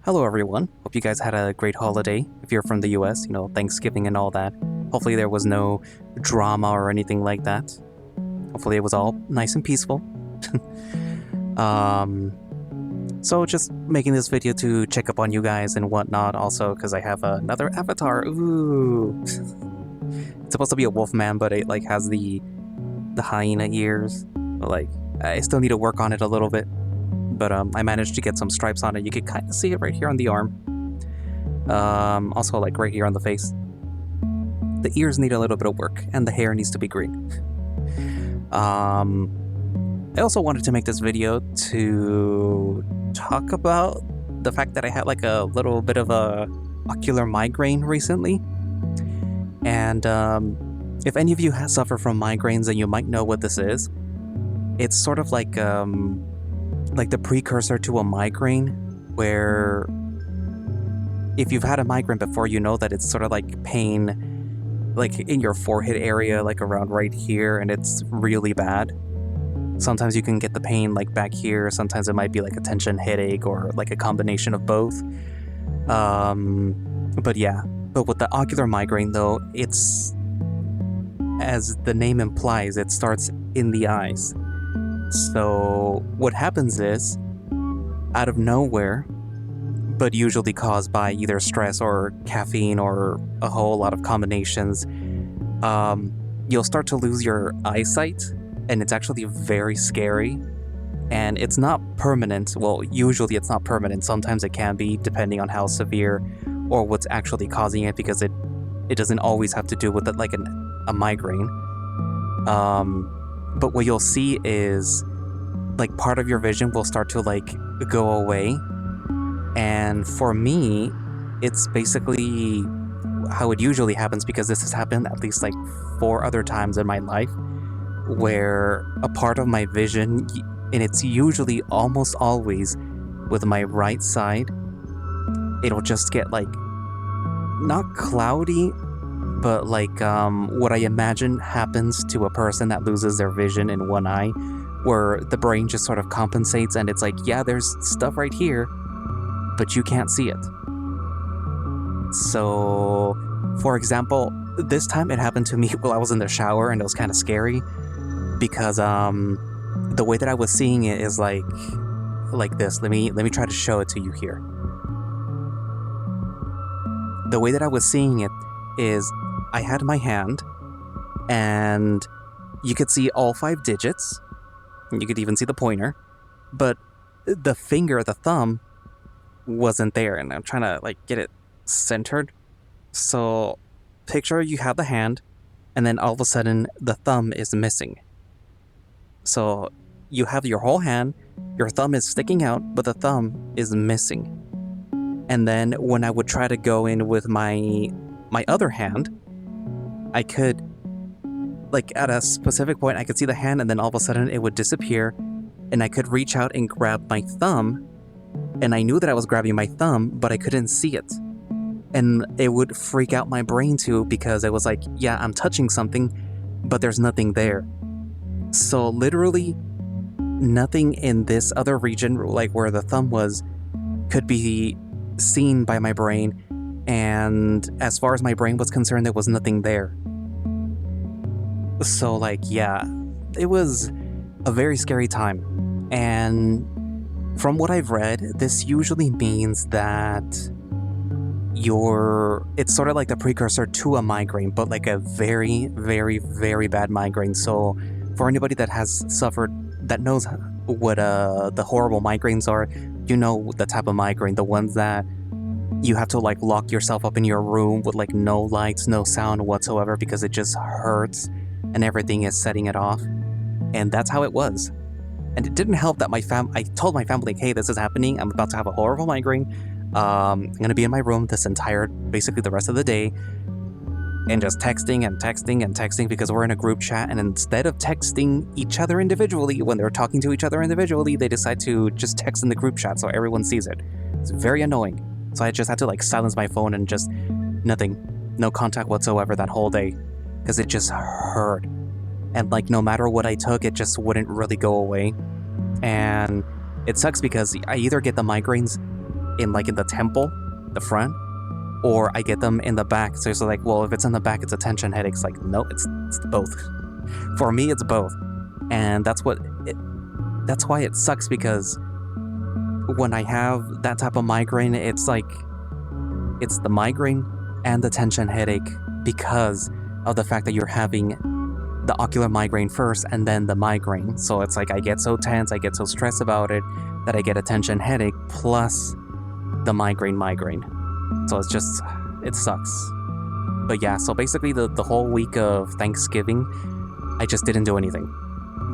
Hello everyone, hope you guys had a great holiday. If you're from the US, Thanksgiving and all that. Hopefully there was no drama or anything like that. Hopefully it was all nice and peaceful. So just making this video to check up on you guys and whatnot also because I have another avatar. Ooh. It's supposed to be a wolf man, but it has the hyena ears. But, I still need to work on it a little bit. But I managed to get some stripes on it. You can kind of see it right here on the arm. Also right here on the face. The ears need a little bit of work, and the hair needs to be green. I also wanted to make this video to talk about the fact that I had a little bit of a ocular migraine recently. And if any of you suffer from migraines, then you might know what this is. It's sort of like the precursor to a migraine, where if you've had a migraine before, you know that it's sort of like pain in your forehead area, around right here, and it's really bad. Sometimes you can get the pain back here, sometimes it might be a tension headache or a combination of both. But with the ocular migraine though, it's, as the name implies, it starts in the eyes. So what happens is, out of nowhere, but usually caused by either stress or caffeine or a whole lot of combinations, you'll start to lose your eyesight, and it's actually very scary. And it's not permanent. Well, usually it's not permanent. Sometimes it can be, depending on how severe or what's actually causing it, because it doesn't always have to do with a migraine. But what you'll see is part of your vision will start to go away. And for me, it's basically how it usually happens, because this has happened at least 4 other times in my life, where a part of my vision, and it's usually almost always with my right side, it'll just get not cloudy, but what I imagine happens to a person that loses their vision in one eye, where the brain just sort of compensates, and it's yeah, there's stuff right here, but you can't see it. So, for example, this time it happened to me while I was in the shower, and it was kind of scary, because the way that I was seeing it is like this. Let me try to show it to you here. The way that I was seeing it is, I had my hand, and you could see all 5 digits. You could even see the pointer, but the finger, the thumb, wasn't there, and I'm trying to get it centered. So picture you have the hand, and then all of a sudden the thumb is missing. So you have your whole hand, your thumb is sticking out, but the thumb is missing. And then when I would try to go in with my other hand, I could, at a specific point, I could see the hand, and then all of a sudden it would disappear, and I could reach out and grab my thumb, and I knew that I was grabbing my thumb, but I couldn't see it. And it would freak out my brain too, because it was yeah, I'm touching something, but there's nothing there. So literally nothing in this other region, where the thumb was, could be seen by my brain. And as far as my brain was concerned, there was nothing there. So yeah, it was a very scary time. And from what I've read, this usually means that it's sort of like the precursor to a migraine, but a very, very, very bad migraine. So for anybody that has suffered, that knows what the horrible migraines are, you know the type of migraine, the ones that you have to lock yourself up in your room with no lights, no sound whatsoever, because it just hurts and everything is setting it off. And that's how it was. And it didn't help that I told my family, hey, this is happening, I'm about to have a horrible migraine. I'm gonna be in my room basically the rest of the day, and just texting and texting and texting, because we're in a group chat, and instead of texting each other individually when they're talking to each other individually, they decide to just text in the group chat so everyone sees it. It's very annoying. So I just had to silence my phone and just nothing, no contact whatsoever that whole day, because it just hurt. And no matter what I took, it just wouldn't really go away. And it sucks because I either get the migraines in the temple, the front, or I get them in the back. So it's like, well, if it's in the back, it's a tension headache. It's like, no, it's both. For me, it's both. And that's why it sucks, because when I have that type of migraine, it's like, it's the migraine and the tension headache because of the fact that you're having the ocular migraine first and then the migraine. So it's like I get so tense, I get so stressed about it that I get a tension headache plus the migraine. So it's just, it sucks. But yeah, so basically the whole week of Thanksgiving, I just didn't do anything.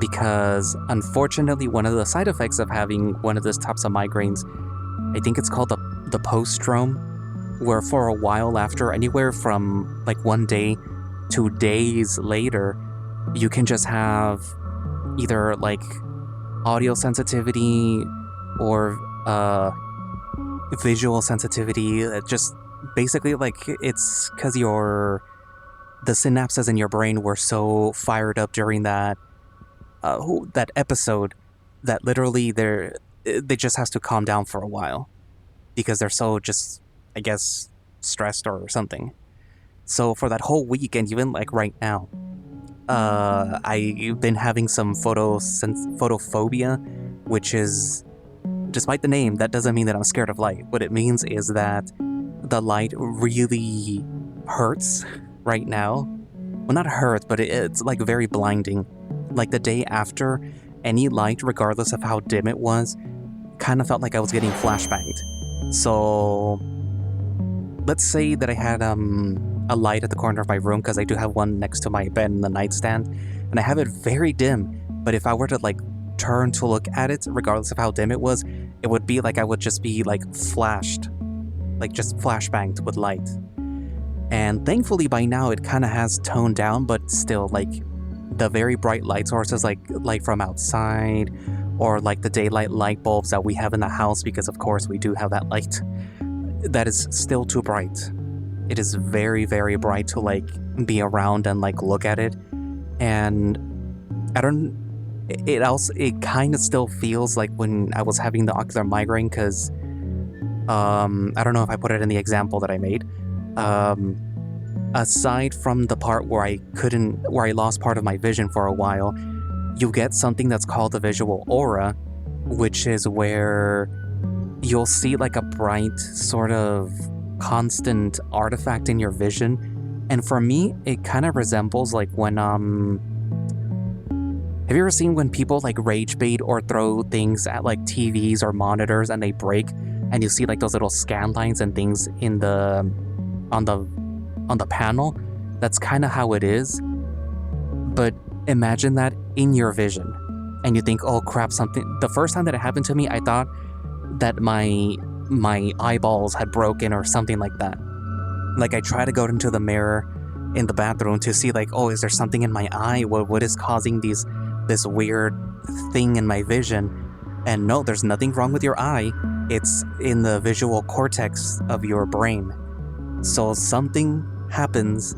Because unfortunately, one of the side effects of having one of those types of migraines, I think it's called the post-drome, where for a while after, anywhere from like 1 day to days later, you can just have either like audio sensitivity or visual sensitivity. Just basically like it's because the synapses in your brain were so fired up during that episode that literally they just has to calm down for a while because they're so just, I guess, stressed or something. So for that whole week, and even like right now, I've been having some photophobia, which is, despite the name, that doesn't mean that I'm scared of light. What it means is that the light really hurts right now. Well, not hurts, but it's like very blinding. Like the day after, any light, regardless of how dim it was, kind of felt like I was getting flashbanged. So let's say that I had a light at the corner of my room, because I do have one next to my bed in the nightstand, and I have it very dim, but if I were to like turn to look at it, regardless of how dim it was, it would be like I would just be like flashed, like just flashbanged with light. And thankfully by now it kind of has toned down, but still, like the very bright light sources, like light from outside, or like the daylight light bulbs that we have in the house, because of course we do have that light, that is still too bright. It is very, very bright to like be around and like look at it. And it kind of still feels like when I was having the ocular migraine, because I don't know if I put it in the example that I made. Aside from the part where I lost part of my vision for a while, you get something that's called the visual aura, which is where you'll see like a bright sort of constant artifact in your vision. And for me, it kind of resembles like when have you ever seen when people like rage bait or throw things at like TVs or monitors and they break, and you see like those little scan lines and things in on the panel? That's kind of how it is. But imagine that in your vision, and you think, oh crap, something. The first time that it happened to me, I thought that my eyeballs had broken or something like that. Like I try to go into the mirror in the bathroom to see like, oh, is there something in my eye? What is causing this weird thing in my vision? And no, there's nothing wrong with your eye. It's in the visual cortex of your brain. So something happens,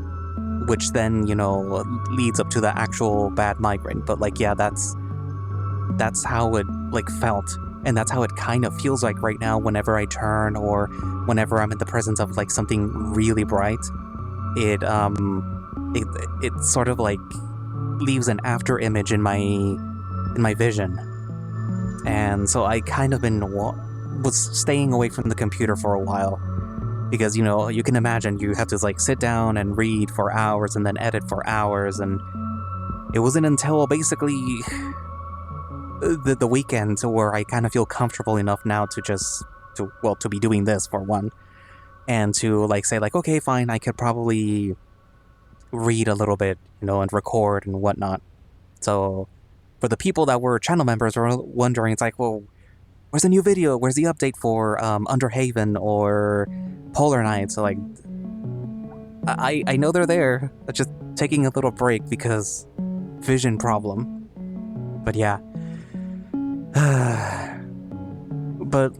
which then, leads up to the actual bad migraine. But like, yeah, that's how it like felt. And that's how it kind of feels like right now whenever I turn or whenever I'm in the presence of like something really bright. It sort of like leaves an after image in my vision. And so I kind of was staying away from the computer for a while, because you can imagine you have to like sit down and read for hours and then edit for hours, and it wasn't until basically the weekend where I kind of feel comfortable enough now to be doing this for one, and to like say like, okay, fine, I could probably read a little bit, and record and whatnot. So for the people that were channel members were wondering, it's like, well, where's the new video? Where's the update for Underhaven or Polar Nights? So like, I know they're there. It's just taking a little break because vision problem. But yeah. But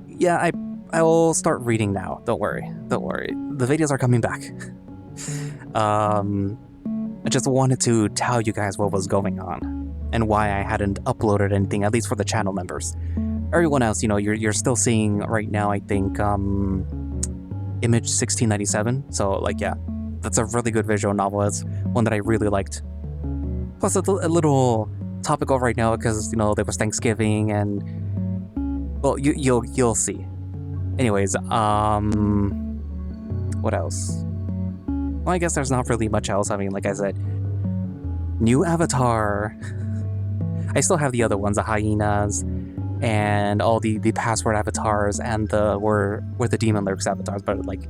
yeah, I will start reading now. Don't worry. The videos are coming back. I just wanted to tell you guys what was going on and why I hadn't uploaded anything, at least for the channel members. everyone else, you're still seeing right now, I think, Image 1697. So, like, yeah, that's a really good visual novel. It's one that I really liked. Plus, it's a little topical right now because, there was Thanksgiving and, well, you'll see. Anyways, what else? Well, I guess there's not really much else. I mean, like I said, new avatar. I still have the other ones, the hyenas, and all the password avatars, and the where the demon lyrics avatars. But like,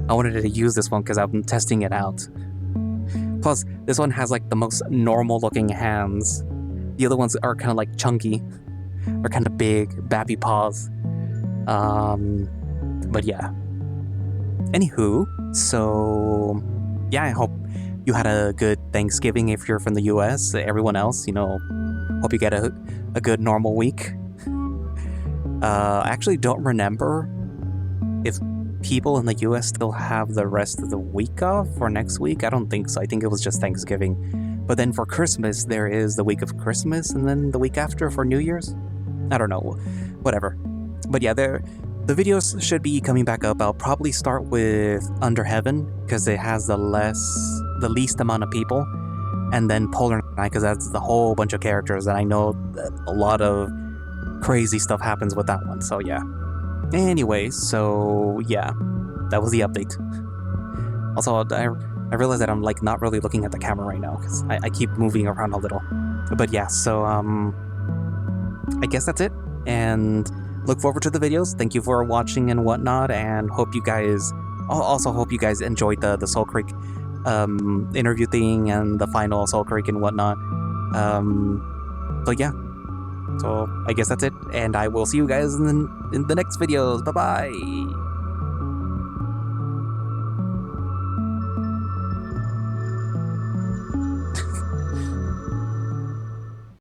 I wanted to use this one because I'm testing it out. Plus, this one has like the most normal looking hands. The other ones are kind of like chunky, or kind of big, bappy paws. But yeah. Anywho, so yeah, I hope you had a good Thanksgiving if you're from the US. Everyone else, hope you get a good normal week. I actually don't remember if people in the US still have the rest of the week off for next week. I don't think so. I think it was just Thanksgiving. But then for Christmas, there is the week of Christmas, and then the week after for New Year's. I don't know. Whatever. But yeah, the videos should be coming back up. I'll probably start with Under Heaven because it has the least amount of people, and then Polar Night because that's the whole bunch of characters, and I know that a lot of crazy stuff happens with that one. So yeah. Anyway, so yeah, that was the update. Also, I realize that I'm like not really looking at the camera right now because I keep moving around a little. But yeah, so I guess that's it, and look forward to the videos. Thank you for watching and whatnot, and hope you guys enjoyed the Soul Creek interview thing and the final Soul Creek and whatnot. So yeah, so I guess that's it, and I will see you guys in the next videos. Bye bye.